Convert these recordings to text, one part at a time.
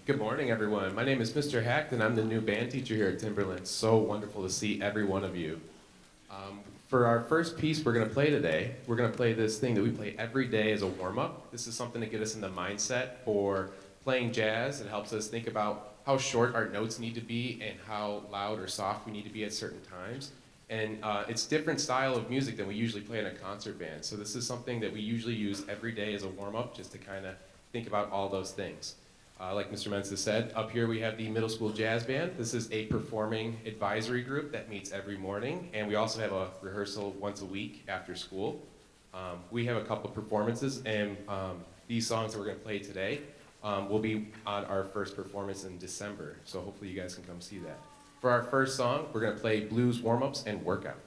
Good morning, everyone. My name is Mr. Hack, and I'm the new band teacher here at Timberland. So wonderful to see every one of you. For our first piece we're going to play today, we're going to play this thing that we play every day as a warm-up. This is something to get us in the mindset for playing jazz. It helps us think about how short our notes need to be and how loud or soft we need to be at certain times. And it's different style of music than we usually play in a concert band. So this is something that we usually use every day as a warm-up, just to kind of think about all those things. Like Mr. Mensa said, up here we have the Middle School Jazz Band. This is a performing advisory group that meets every morning, and we also have a rehearsal once a week after school. We have a couple of performances, and these songs that we're going to play today will be on our first performance in December, so hopefully you guys can come see that. For our first song, we're going to play Blues Warm-Ups and Workout.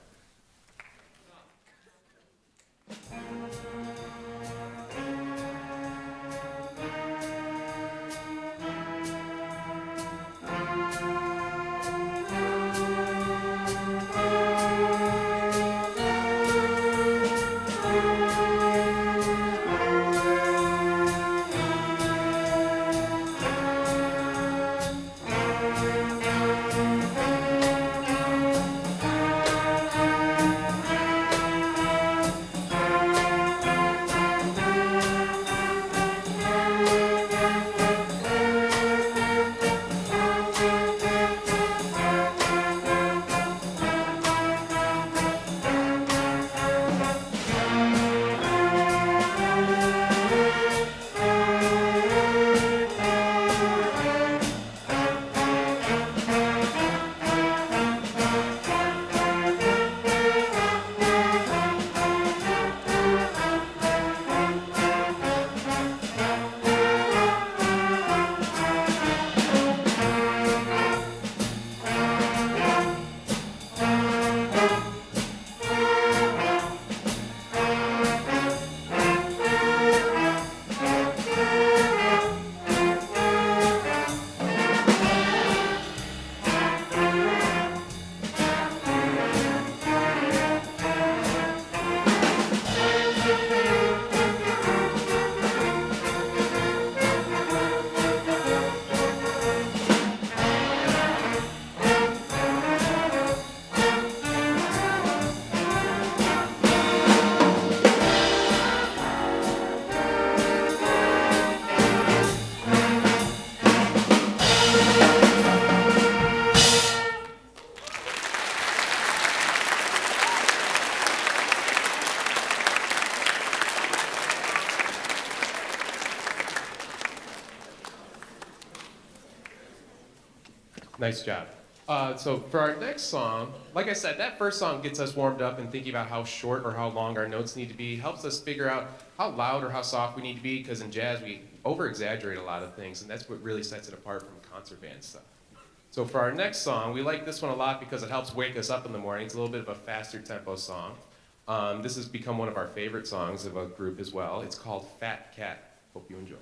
Nice job. So for our next song, like I said, that first song gets us warmed up and thinking about how short or how long our notes need to be, helps us figure out how loud or how soft we need to be, because in jazz we over-exaggerate a lot of things, and that's what really sets it apart from concert band stuff. So for our next song, we like this one a lot because it helps wake us up in the morning. It's a little bit of a faster tempo song. This has become one of our favorite songs of a group as well. It's called Fat Cat. Hope you enjoy.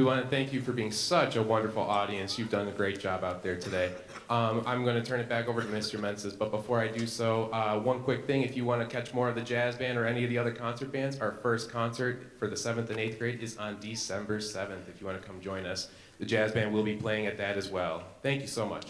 We want to thank you for being such a wonderful audience. You've done a great job out there today. I'm going to turn it back over to Mr. Menses, but before I do so, one quick thing. If you want to catch more of the jazz band or any of the other concert bands, our first concert for the 7th and 8th grade is on December 7th. If you want to come join us, the jazz band will be playing at that as well. Thank you so much.